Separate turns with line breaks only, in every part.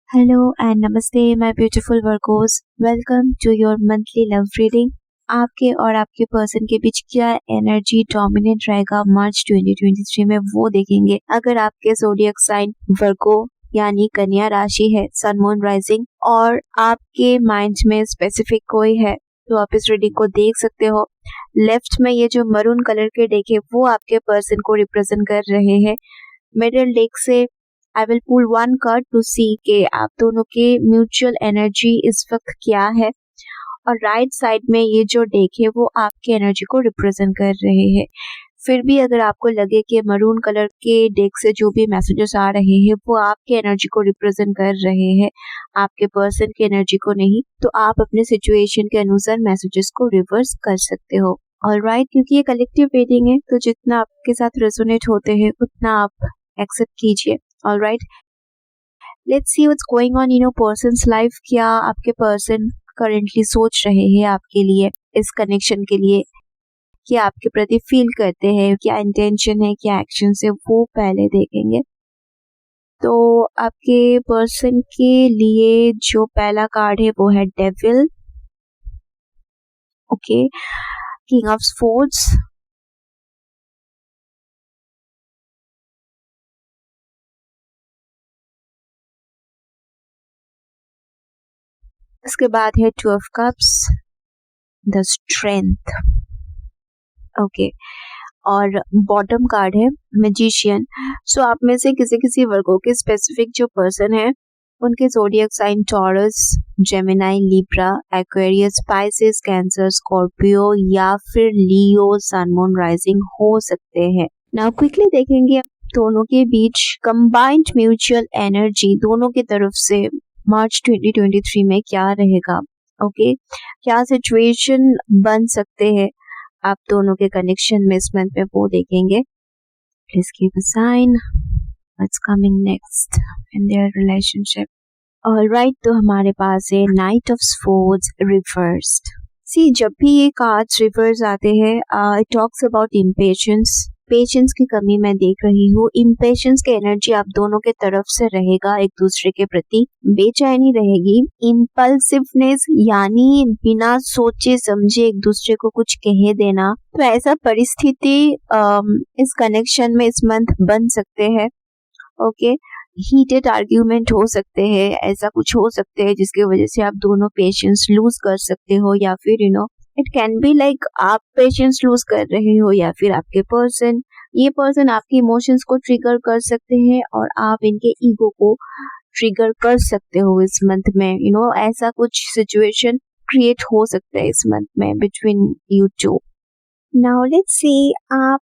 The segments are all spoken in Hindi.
Hello and namaste, my beautiful Virgos. Welcome to your monthly love reading. आपके और आपके पर्सन के बीच क्या एनर्जी डोमिनेट रहेगा मार्च 2023 में वो देखेंगे। अगर आपके ज़ोडिएक साइन वर्गो यानी कन्या राशि है, सन मून राइजिंग और आपके माइंड में स्पेसिफिक कोई है तो आप इस रीडिंग को देख सकते हो। लेफ्ट में ये जो मरून कलर के डेक है वो आपके पर्सन को रिप्रेजेंट कर रहे हैं। मिडिल डेक से I will pull one card to see के आप दोनों के म्यूचुअल एनर्जी इस वक्त क्या है, और राइट साइड में ये जो डेक है वो आपके एनर्जी को रिप्रेजेंट कर रहे हैं। फिर भी अगर आपको लगे कि मरून कलर के डेक से जो भी मैसेजेस आ रहे हैं वो आपके एनर्जी को रिप्रेजेंट कर रहे हैं, आपके पर्सन की एनर्जी को नहीं, तो आप अपने सिचुएशन के अनुसार मैसेजेस को रिवर्स कर सकते हो। ऑलराइट, क्योंकि ये कलेक्टिव रीडिंग है तो जितना आपके साथ रेजोनेट होते हैं उतना आप एक्सेप्ट कीजिए। Alright, let's see what's going on in your persons life. क्या आपके पर्सन करेंटली सोच रहे हैं आपके लिए, इस कनेक्शन के लिए, क्या आपके प्रति फील करते हैं, क्या इंटेंशन है, क्या एक्शन है, वो पहले देखेंगे। तो आपके पर्सन के लिए जो पहला कार्ड है वो है devil, okay, king of swords, इसके बाद है two of cups, the strength, okay, और बॉटम कार्ड है मैजिशियन। सो आप में से किसी किसी वर्गों के स्पेसिफिक जो पर्सन है उनके zodiac sign Taurus, Gemini, Libra, Aquarius, Pisces, Cancer, Scorpio या फिर लियो सन मून राइजिंग हो सकते हैं। नाउ क्विकली देखेंगे दोनों के बीच कंबाइंड म्यूचुअल एनर्जी दोनों की तरफ से मार्च 2023 में क्या रहेगा। ओके, क्या सिचुएशन बन सकते हैं आप दोनों के कनेक्शन में इस मंथ में वो देखेंगे। Please give a sign what's coming next in their relationship. Alright, तो हमारे पास है knight of swords reversed. See, जब भी ये कार्ड्स रिवर्स आते हैं it talks about impatience, patience की कमी मैं देख रही हूँ। इम्पेशंस की एनर्जी आप दोनों के तरफ से रहेगा, एक दूसरे के प्रति बेचैनी रहेगी। इम्पल्सिवनेस यानी बिना सोचे समझे एक दूसरे को कुछ कह देना, तो ऐसा परिस्थिति इस कनेक्शन में इस मंथ बन सकते हैं। ओके, हीटेड आर्ग्यूमेंट हो सकते हैं, ऐसा कुछ हो सकते हैं जिसकी वजह से आप दोनों पेशेंस लूज कर सकते हो, या फिर इट कैन बी लाइक आप पेशेंस लूज कर रहे हो या फिर आपके पर्सन, ये पर्सन आपके इमोशंस को ट्रिगर कर सकते हैं और आप इनके ईगो को ट्रिगर कर सकते हो इस मंथ में। ऐसा कुछ सिचुएशन क्रिएट हो सकता है इस मंथ में between you two. Now let's see आप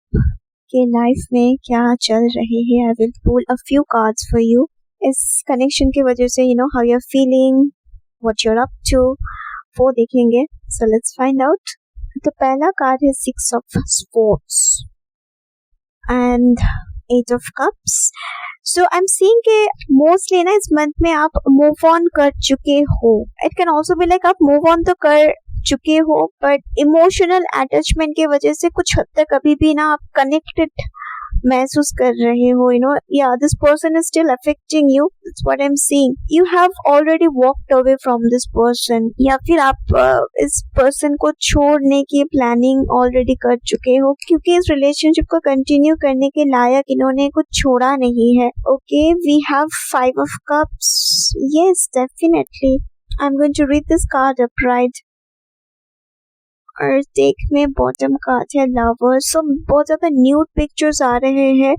के लाइफ में क्या चल रहे हैं। I will pull a few cards for you. इस कनेक्शन की वजह से how you are feeling, what you are up to, वो देखेंगे। So let's find out. तो पहला कार्ड है six of swords and eight of cups. So I am seeing के मोस्टली इस मंथ में आप मूव ऑन कर चुके हो। It can also be like आप मूव ऑन तो कर चुके हो बट इमोशनल अटैचमेंट की वजह से कुछ हद तक अभी भी आप कनेक्टेड महसूस कर रहे हो। This person is still affecting you, that's what I am seeing. You have already walked away from this person, या फिर आप इस पर्सन को छोड़ने की प्लानिंग ऑलरेडी कर चुके हो, क्योंकि इस रिलेशनशिप को कंटिन्यू करने के लायक इन्होंने कुछ छोड़ा नहीं है। Okay, we have five of cups. Yes, definitely I am going to read this card upright. और टेक में बॉटम कार्ड है लवर्स। सो बहुत ज्यादा न्यूड पिक्चर्स आ रहे हैं।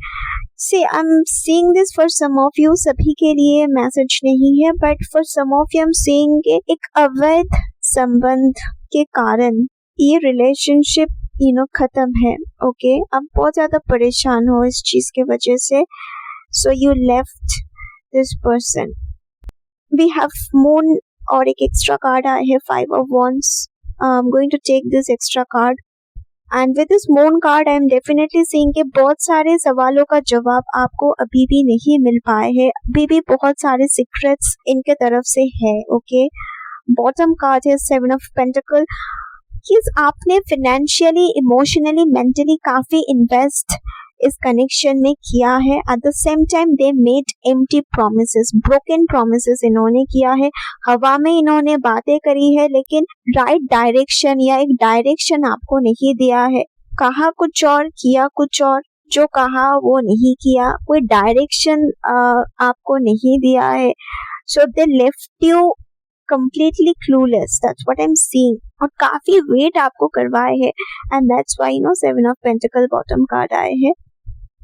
See, I am seeing this for some of you, सभी के लिए मैसेज नहीं है but for some of you I am seeing एक अवैध संबंध के कारण ये रिलेशनशिप खत्म है। ओके, आप बहुत ज्यादा परेशान हो इस चीज के वजह से। So you left this person. We have moon और एक एक्स्ट्रा कार्ड आया है five of wands. I'm going to take this extra card and with this moon card I am definitely seeing कि बहुत सारे सवालों का जवाब आपको अभी भी नहीं मिल पाए हैं, अभी भी बहुत सारे सीक्रेट्स इनके तरफ से है। ओके, बॉटम कार्ड है सेवन ऑफ पेंटिकल। आपने फाइनेंशियली, इमोशनली, मेंटली काफी इन्वेस्ट इस कनेक्शन में किया है। At the same time they made empty promises, broken promises इन्होंने किया है, हवा में इन्होंने बातें करी है, लेकिन राइट डायरेक्शन या एक डायरेक्शन आपको नहीं दिया है। कहा कुछ और, किया कुछ और, जो कहा वो नहीं किया, कोई डायरेक्शन आपको नहीं दिया है। So they left you completely clueless, that's what I'm seeing, और काफी वेट आपको करवाए है, and that's why seven of pentacle bottom card आए हैं।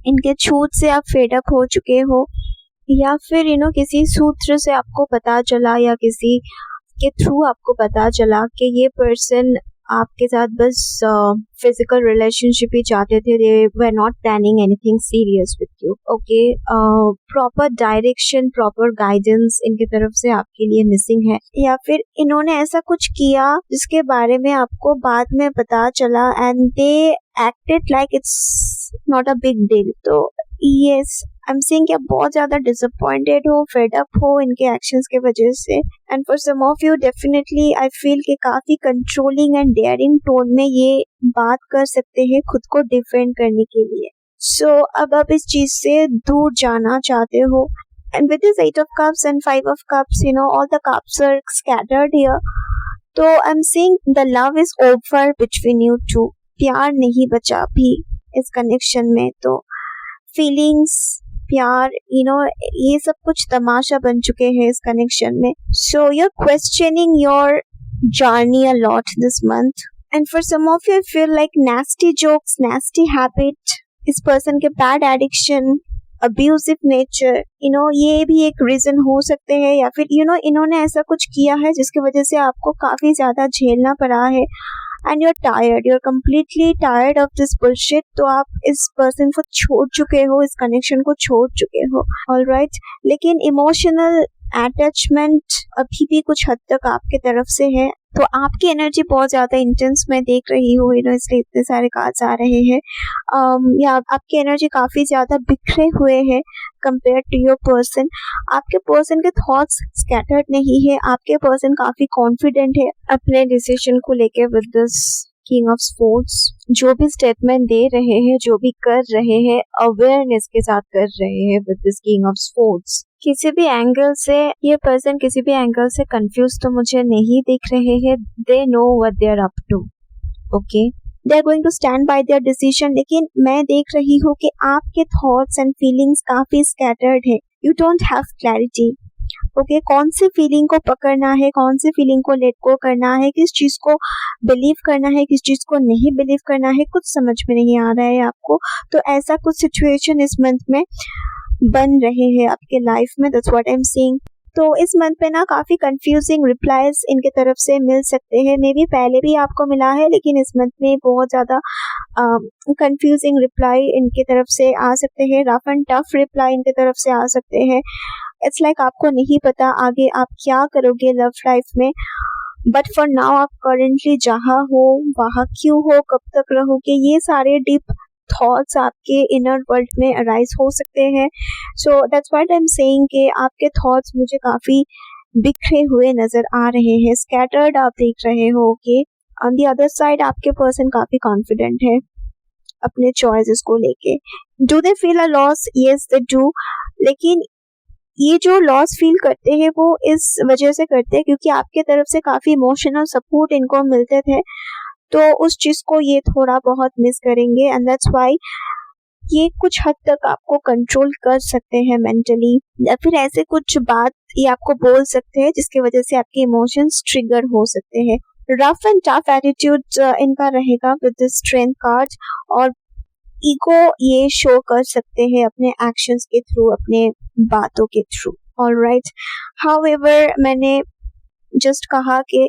इनके छूट से आप फेड अप हो चुके हो, या फिर किसी सूत्र से आपको पता चला या किसी के थ्रू आपको पता चला कि ये पर्सन आपके साथ बस फिजिकल रिलेशनशिप ही चाहते थे, they were not planning anything serious with you. Okay, proper direction, proper guidance इनकी तरफ से आपके लिए मिसिंग है, या फिर इन्होंने ऐसा कुछ किया जिसके बारे में आपको बाद में पता चला and they acted like it's not a big deal. तो यस, आई एम सेइंग कि आप बहुत ज्यादा डिसअपॉइंटेड हो, फेड अप हो इनके एक्शंस के वजह से, and for some of you definitely I feel कि काफी कंट्रोलिंग एंड डेयरिंग टोन में ये बात कर सकते हैं खुद को डिफेंड करने के लिए। सो अब आप इस चीज से दूर जाना चाहते हो, and with this 8 of cups and 5 of cups, all the cups are scattered here. तो I am seeing the love is over between you two, प्यार नहीं बचा भी इस कनेक्शन में। तो फीलिंग्स, प्यार, ये सब कुछ तमाशा बन चुके हैं इस कनेक्शन में। So you are questioning your journey a lot this month, and for some of you I feel like nasty jokes, nasty habit, इस पर्सन के बैड एडिक्शन, अब्यूजिव नेचर, ये भी एक रीजन हो सकते हैं, या फिर इन्होंने ऐसा कुछ किया है जिसकी वजह से आपको काफी ज्यादा झेलना पड़ा है, and you're tired, you're completely tired of this bullshit। तो आप इस पर्सन को छोड़ चुके हो, इस कनेक्शन को छोड़ चुके हो, ऑलराइट। लेकिन इमोशनल अटैचमेंट अभी भी कुछ हद तक आपके तरफ से है, तो आपकी एनर्जी बहुत ज्यादा इंटेंस मैं देख रही हूँ, इसलिए इतने सारे कार्ड्स आ रहे हैं। या आपकी एनर्जी काफी ज्यादा बिखरे हुए हैं कंपेयर टू योर पर्सन। आपके पर्सन के थॉट्स स्कैटर्ड नहीं है, आपके पर्सन काफी कॉन्फिडेंट है अपने डिसीजन को लेके with this king of sports. जो भी स्टेटमेंट दे रहे हैं, जो भी कर रहे हैं, अवेयरनेस के साथ कर रहे हैं with this king of sports. किसी भी एंगल से ये पर्सन किसी भी एंगल से कंफ्यूज तो मुझे नहीं दिख रहे हैं। They know what they are up to, okay, they are going to stand by their decision. लेकिन मैं देख रही हूँ कि आपके थॉट्स एंड फीलिंग्स काफी स्कैटर्ड है, you don't have clarity. Okay, कौन सी फीलिंग को पकड़ना है, कौन सी फीलिंग को लेट गो करना है, किस चीज को बिलीव करना है, किस चीज को नहीं बिलीव करना है, कुछ समझ में नहीं आ रहा है आपको। तो ऐसा कुछ सिचुएशन इस मंथ में बन रहे हैं आपके लाइफ में, that's what I am seeing. तो इस मंथ पे ना काफी कंफ्यूजिंग रिप्लाईज इनके तरफ से मिल सकते हैं, मे बी पहले भी आपको मिला है, लेकिन इस मंथ में बहुत ज्यादा कंफ्यूजिंग रिप्लाई इनके तरफ से आ सकते हैं, रफ एंड टफ रिप्लाई इनके तरफ से आ सकते हैं। इट्स लाइक आपको नहीं पता आगे आप क्या करोगे लव लाइफ में, बट फॉर नाउ आप करेंटली जहाँ हो वहाँ क्यों हो, कब तक रहोगे, ये सारे डीप थॉट्स आपके इनर वर्ल्ड में अराइज हो सकते हैं। So that's what I am saying कि आपके थॉट्स मुझे काफी बिखरे हुए नजर आ रहे हैं, स्कैटर्ड आप देख रहे हो। Okay, on the other side आपके पर्सन काफी कॉन्फिडेंट है अपने चॉइसेस को लेके। Do they feel a loss? Yes they do, लेकिन ये जो लॉस फील करते हैं वो इस वजह से करते हैं क्योंकि आपके तरफ से काफी इमोशनल सपोर्ट इनको मिलते थे, तो उस चीज को ये थोड़ा बहुत मिस करेंगे, एंड दैट्स व्हाई ये कुछ हद तक आपको कंट्रोल कर सकते हैं मेंटली, या फिर ऐसे कुछ बात ये आपको बोल सकते हैं जिसकी वजह से आपके इमोशंस ट्रिगर हो सकते हैं। रफ एंड टफ एटीट्यूड इनका रहेगा विद द स्ट्रेंथ कार्ड, और ईगो ये शो कर सकते हैं अपने एक्शंस के थ्रू, अपने बातों के थ्रू, ऑलराइट। हाउएवर मैंने जस्ट कहा कि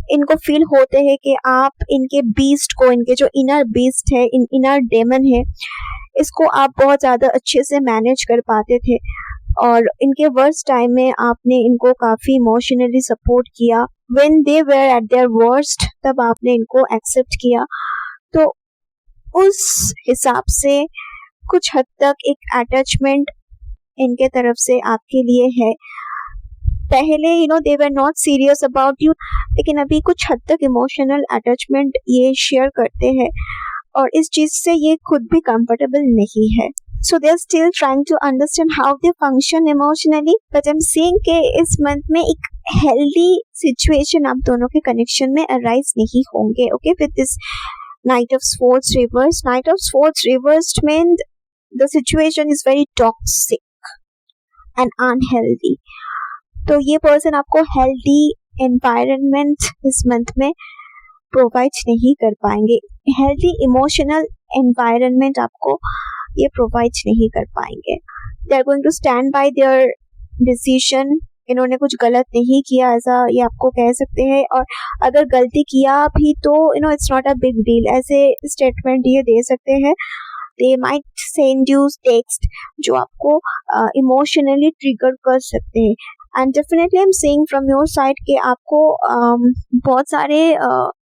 इनको फील होते हैं कि आप इनके बीस्ट को, इनके जो इनर बीस्ट है, इनर डेमन है, इसको आप बहुत ज्यादा अच्छे से मैनेज कर पाते थे, और इनके वर्स्ट टाइम में आपने इनको काफी इमोशनली सपोर्ट किया। When they were at there worst, तब आपने इनको एक्सेप्ट किया। तो उस हिसाब से कुछ हद तक एक अटैचमेंट इनके तरफ से आपके लिए है। पहले they were not serious about you, लेकिन अभी कुछ हद तक इमोशनल अटैचमेंट ये शेयर करते हैं। और इस चीज से ये खुद भी कंफर्टेबल नहीं है. So they're still trying to understand how they function emotionally. But I'm saying कि इस month में एक healthy situation आप दोनों के connection में arise नहीं होंगे. Okay, with this Knight of Swords reversed. Knight of Swords reversed means the situation is very toxic and unhealthy. तो ये person आपको healthy environment इस month में provide नहीं कर पाएंगे. Healthy emotional environment आपको ये प्रोवाइड नहीं कर पाएंगे. They are going to stand by their decision. इन्होंने कुछ गलत नहीं किया ऐसा ये आपको कह सकते हैं, और अगर गलती किया भी तो it's not a big deal, ऐसे स्टेटमेंट ये दे सकते हैं. They might send you text जो आपको इमोशनली ट्रिगर कर सकते हैं. And definitely I am saying from your side कि आपको बहुत सारे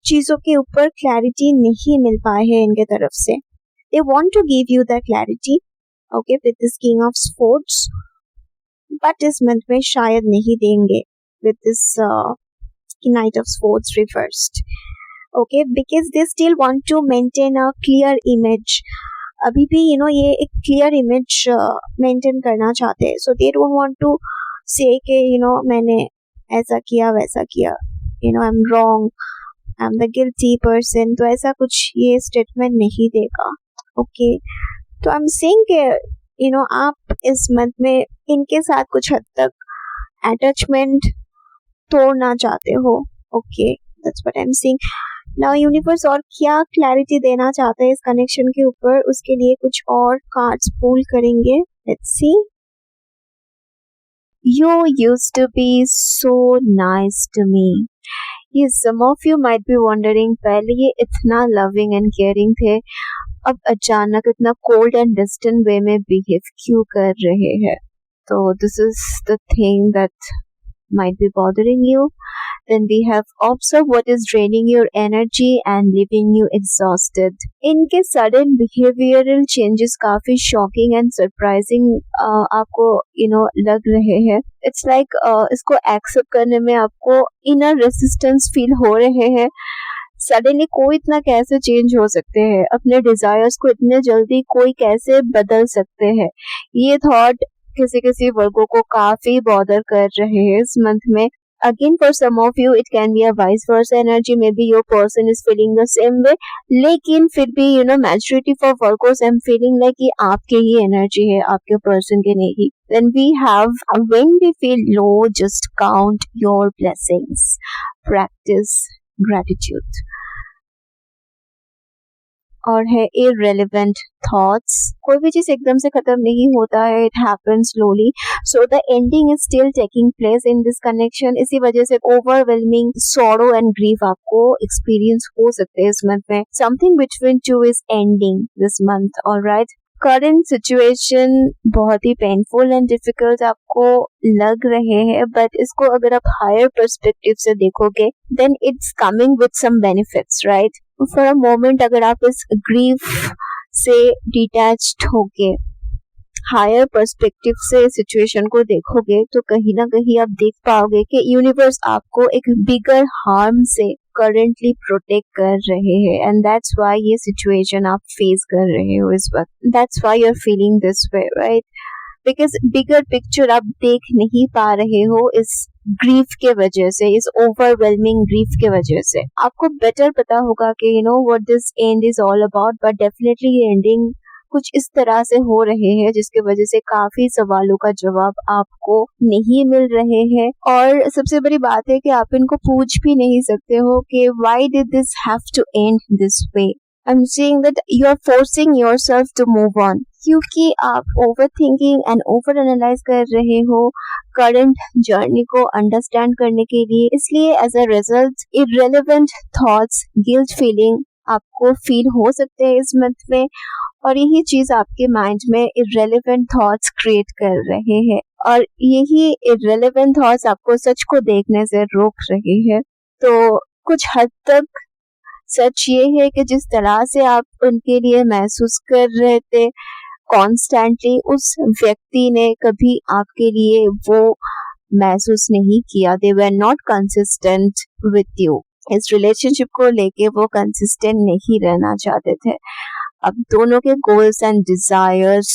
चीज़ों के ऊपर क्लैरिटी नहीं मिल पाए हैं इनके तरफ से. They want to give you the clarity, okay, with this King of Swords, but इस month में शायद नहीं देंगे with this Knight of Swords reversed, okay, because they still want to maintain a clear image. अभी भी ये एक clear image maintain करना चाहते हैं. So they don't want to say कि मैंने ऐसा किया वैसा किया, I'm wrong, I'm the guilty person. तो ऐसा कुछ ये statement नहीं देगा. ओके, तो आई एम सेइंग कि आप इस मंथ में इनके साथ कुछ हद तक अटैचमेंट तोड़ना चाहते हो. Okay, that's what I am saying. Now universe और क्या क्लैरिटी देना चाहते हैं इस कनेक्शन के ऊपर, उसके लिए कुछ और कार्ड्स पुल करेंगे. Let's see. You used to be so nice to me. Yes, some of you might be wondering, पहले ये इतना loving and caring थे, अब अचानक इतना कोल्ड एंड डिस्टेंट वे में बिहेव क्यों कर रहे हैं. तो this is the thing that might be bothering you. Then we have observe what is draining your energy and leaving you exhausted. इनके sudden behavioral changes काफी shocking and surprising आपको लग रहे हैं. It's like इसको accept करने में आपको inner resistance feel हो रहे हैं. सडनली कोई इतना कैसे चेंज हो सकते हैं, अपने डिजायर्स को इतने जल्दी कोई कैसे बदल सकते हैं. ये थॉट किसी किसी वर्गों को काफी बॉदर कर रहे हैं इस मंथ में. Again for some of you it can be a vice versa energy, maybe your person is feeling the same way, लेकिन फिर भी maturity for workers I am feeling like कि आपके ही एनर्जी है, आपके पर्सन के नहीं. Then we have when we feel low just count your blessings, practice gratitude. और है irrelevant thoughts. कोई भी चीज एकदम से खत्म नहीं होता है, it happens slowly. So the ending is still taking place in this connection. इसी वजह से overwhelming sorrow and grief आपको experience हो सकते हैं इस month में. Something between two is ending this month, alright? Current situation बहुत ही पेनफुल एंड डिफिकल्ट आपको लग रहे हैं, बट इसको अगर आप हायर पर्सपेक्टिव से देखोगे then it's coming with some benefits, right. For a moment अगर आप इस ग्रीफ से डिटैच्ड होके हायर पर्सपेक्टिव से सिचुएशन को देखोगे तो कहीं ना कहीं आप देख पाओगे कि यूनिवर्स आपको एक बिगर हार्म से करंटली प्रोटेक्ट कर रहे हैं, एंड दैट्स व्हाई ये सिचुएशन आप फेस कर रहे हो इस वक्त. That's why you are feeling this way, right, because bigger picture आप देख नहीं पा रहे हो इस ग्रीफ के वजह से, इस ओवरवेलमिंग ग्रीफ के वजह से. आपको बेटर पता होगा कि what this and is all about, but definitely ये एंडिंग कुछ इस तरह से हो रहे हैं जिसके वजह से काफी सवालों का जवाब आपको नहीं मिल रहे हैं. और सबसे बड़ी बात है कि आप इनको पूछ भी नहीं सकते हो कि why did this have to end this way. I am saying that you are forcing yourself to move on, क्योंकि आप overthinking and overanalyse कर रहे हो करंट जर्नी को अंडरस्टैंड करने के लिए. इसलिए as a result irrelevant thoughts, guilt feeling आपको फील हो सकते हैं इस मंथ में, और यही चीज आपके माइंड में इररिलेवेंट थॉट्स क्रिएट कर रहे हैं, और यही इररिलेवेंट थॉट्स आपको सच को देखने से रोक रहे हैं. तो कुछ हद तक सच ये है कि जिस तरह से आप उनके लिए महसूस कर रहे थे कॉन्स्टेंटली, उस व्यक्ति ने कभी आपके लिए वो महसूस नहीं किया. They were not consistent with you. इस रिलेशनशिप को लेके वो कंसिस्टेंट नहीं रहना चाहते थे। अब दोनों के goals and desires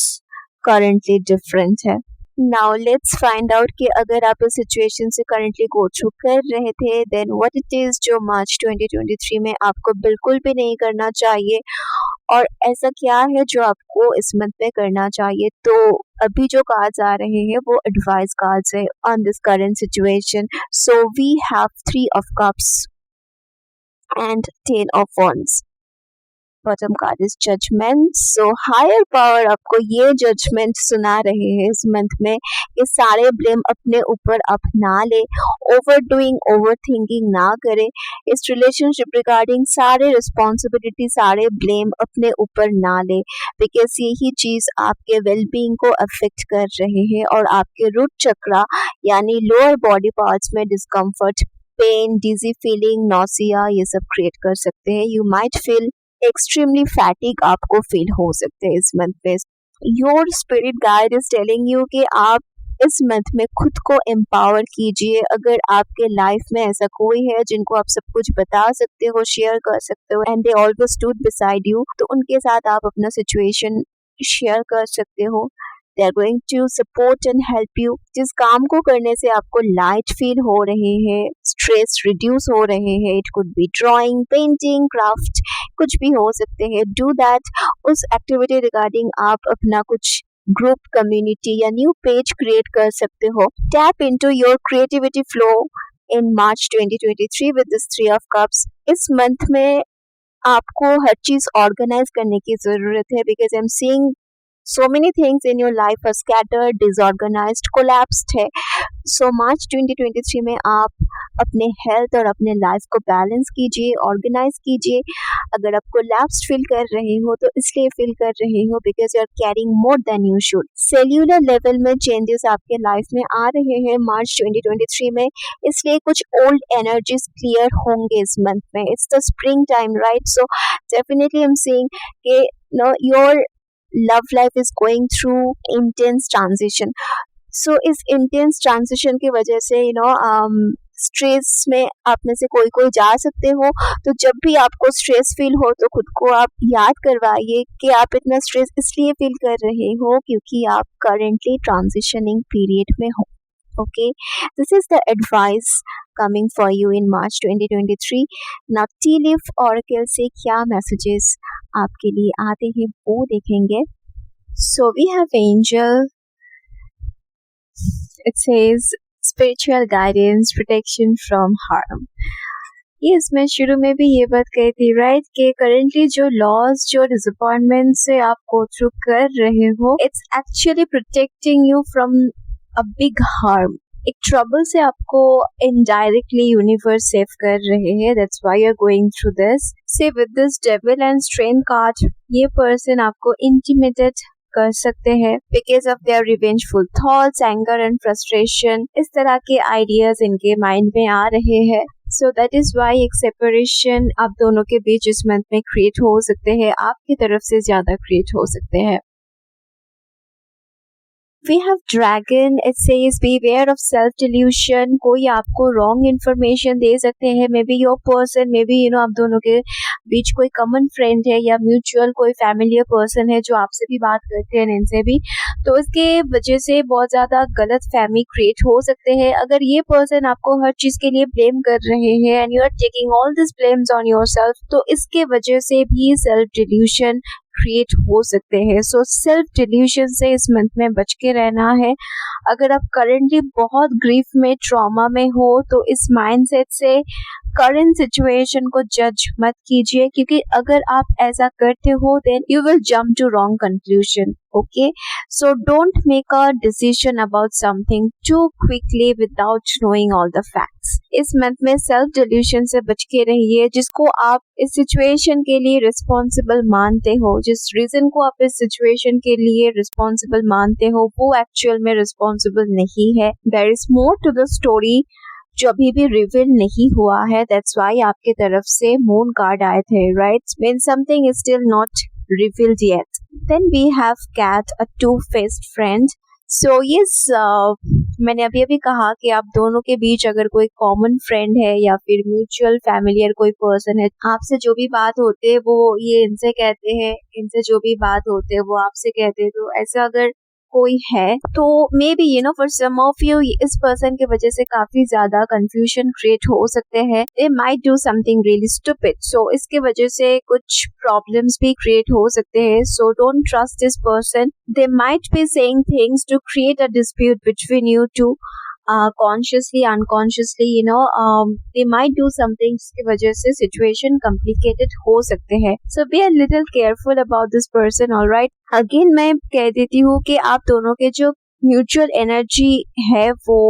currently different है। नाउ लेट्स फाइंड आउट कि अगर आप इस सिचुएशन से करंटली गो थ्रू कर रहे थे, देन व्हाट इट इज जो मार्च 2023 में आपको बिल्कुल भी नहीं करना चाहिए, और ऐसा क्या है जो आपको इस मंथ में करना चाहिए। तो अभी जो कार्ड्स आ रहे हैं वो एडवाइस कार्ड्स है on this current situation. So we have 3 of cups and 10 of wands. Bottom card is judgment. So higher power आपको ये judgment सुना रहे हैं इस मंथ में कि सारे ब्लेम अपने ऊपर आप ना ले, overdoing, overthinking ना करे, इस रिलेशनशिप रिगार्डिंग सारे रिस्पॉन्सिबिलिटी सारे ब्लेम अपने ऊपर ना ले, बिकॉज यही चीज आपके वेलबींग को अफेक्ट कर रहे हैं और आपके रूट चक्रा यानी लोअर बॉडी पार्ट्स में डिस्कम्फर्ट, पेन, डिजी फीलिंग, नॉसिया ये सब क्रिएट कर सकते हैं। You might feel extremely fatigue आपको फील हो सकते हैं इस मंथ में। Your spirit guide is telling you कि आप इस मंथ में खुद को एम्पावर कीजिए। अगर आपके लाइफ में ऐसा कोई है जिनको आप सब कुछ बता सकते हो, शेयर कर सकते हो, and they always stood beside you, तो उनके साथ आप अपना सिचुएशन शेयर कर सकते हो। They are going to support and help you. जिस काम को करने से आपको लाइट फील हो रहे हैं, स्ट्रेस रिड्यूस हो रहे हैं, it could be drawing, painting, craft, कुछ भी हो सकते हैं, डू दैट। उस एक्टिविटी रिगार्डिंग आप अपना कुछ ग्रुप, कम्युनिटी या न्यू पेज क्रिएट कर सकते हो। Tap into your creativity flow in March 2023 with this 3 of cups. इस मंथ में आपको हर चीज ऑर्गेनाइज करने की जरूरत है, because I am seeing so many things in your life are scattered, disorganized, collapsed है। So मार्च 2023 में आप अपने हेल्थ और अपने लाइफ को बैलेंस कीजिए, ऑर्गेनाइज कीजिए। अगर आप कोलैप्स्ड फील कर रहे हो तो इसलिए फील कर रहे हो because you are carrying more than you should. Cellular level में चेंजेस आपके लाइफ में आ रहे हैं मार्च 2023 में, इसलिए कुछ ओल्ड एनर्जीज क्लियर होंगे इस मंथ में। It's the spring time, right? So definitely I am saying कि your love life is going through intense transition. So इस intense transition की वजह से स्ट्रेस में आप में से कोई कोई जा सकते हो। तो जब भी आपको स्ट्रेस फील हो तो खुद को आप याद करवाइए कि आप इतना स्ट्रेस इसलिए फील कर रहे हो क्योंकि आप करेंटली ट्रांजिशनिंग पीरियड में हो। Okay, this is the advice coming for you in March 2023. Now tea leaf oracle से क्या messages आपके लिए आते हैं वो देखेंगे। So we have angel. It says spiritual guidance, protection from harm. ये इसमें शुरू में भी ये बात कही थी, राइट, कि करेंटली जो लॉस, जो डिसअपॉइंटमेंट से आप गो थ्रू कर रहे हो, it's actually protecting you from a big harm. एक ट्रबल से आपको इनडायरेक्टली यूनिवर्स सेव कर रहे हैं। That's why you are going through this. से with this devil and strength card, ये पर्सन आपको इंटिमिडेट कर सकते हैं because of their revengeful thoughts, anger and frustration. इस तरह के आइडियाज इनके माइंड में आ रहे हैं। सो दैट इज वाई एक सेपरेशन आप दोनों के बीच इस मंथ में क्रिएट हो सकते हैं, आपकी तरफ से ज्यादा क्रिएट हो सकते हैं। We have dragon. It says beware of self delusion. कोई आपको wrong information दे सकते हैं। Maybe your person, maybe आप दोनों के बीच कोई common friend है या mutual कोई familiar person है जो आपसे भी बात करते हैं, इनसे भी, तो इसके वजह से बहुत ज्यादा गलत फहमी क्रिएट हो सकते हैं। अगर ये पर्सन आपको हर चीज के लिए ब्लेम कर रहे हैं and you are taking all these blames on yourself, तो इसके वजह से भी self delusion क्रिएट हो सकते हैं। सो सेल्फ डिल्यूशन से इस मंथ में बच के रहना है। अगर आप करेंटली बहुत ग्रीफ में, ट्रॉमा में हो, तो इस माइंडसेट से करंट सिचुएशन को जज मत कीजिए, क्योंकि अगर आप ऐसा करते हो then you will jump to wrong conclusion. Okay, so don't make a decision about something too quickly without knowing all the facts. इस मंथ में सेल्फ डिल्यूशन से बच के रहिए। जिसको आप इस सिचुएशन के लिए रिस्पॉन्सिबल मानते हो, जिस रीजन को आप इस सिचुएशन के लिए रिस्पॉन्सिबल मानते हो, वो एक्चुअल में रिस्पॉन्सिबल नहीं है। There is more to the story जो अभी भी रिवील नहीं हुआ है। दैट्स व्हाई आपके तरफ से मून कार्ड आए थे, right? Mean something is still not revealed yet. Then we have cat, a two-faced friend. So yes, मैंने अभी अभी कहा कि आप दोनों के बीच अगर कोई कॉमन फ्रेंड है या फिर म्यूचुअल फैमिलियर कोई पर्सन है, आपसे जो भी बात होते हैं वो ये इनसे कहते हैं, इनसे जो भी बात होते हैं वो आपसे कहते हैं, तो ऐसा अगर कोई है तो maybe for some of you इस पर्सन की वजह से काफी ज्यादा कंफ्यूजन क्रिएट हो सकते हैं। They might do something really stupid, so इसके वजह से कुछ प्रॉब्लम्स भी क्रिएट हो सकते हैं। So don't trust this person, they might be saying things to create a dispute between you two, consciously unconsciously, they might do something की वजह से situation complicated हो सकते हैं। So be a little careful about this person, alright? Again मैं कह देती हूँ कि आप दोनों के जो म्यूचुअल एनर्जी है वो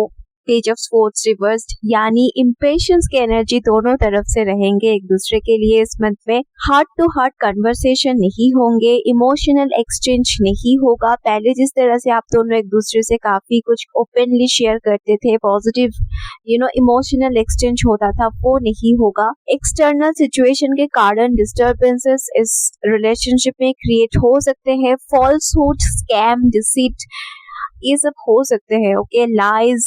पेज ऑफ स्पोर्ट्स रिवर्स्ड, यानी इम्पेशंस के एनर्जी दोनों तरफ से रहेंगे एक दूसरे के लिए। इस मंथ में हार्ट टू हार्ट कन्वर्सेशन नहीं होंगे, इमोशनल एक्सचेंज नहीं होगा। पहले जिस तरह से आप दोनों एक दूसरे से काफी कुछ ओपनली शेयर करते थे, पॉजिटिव इमोशनल एक्सचेंज होता था, वो नहीं होगा। एक्सटर्नल सिचुएशन के कारण डिस्टर्बेंसेस इस रिलेशनशिप में क्रिएट हो सकते हैं। फॉल्सहुड, स्कैम, डिसीट, ये सब हो सकते हैं। ओके, लाइज,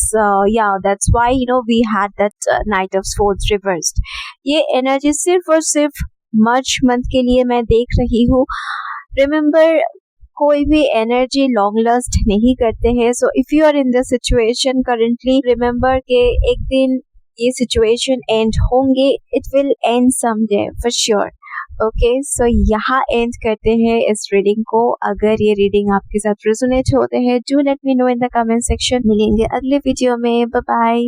या that's why we had that knight of swords reversed. ये एनर्जी सिर्फ और सिर्फ मार्च मंथ के लिए मैं देख रही हूँ। रिमेम्बर, कोई भी एनर्जी लॉन्ग लास्ट नहीं करते हैं। So if you are in the situation currently, remember के एक दिन ये सिचुएशन एंड होंगे, it will end someday for sure. Okay, so यहाँ एंड करते हैं इस रीडिंग को। अगर ये रीडिंग आपके साथ रेजोनेट होते हैं, do let me know in the comment section. मिलेंगे अगले वीडियो में, बाय बाय।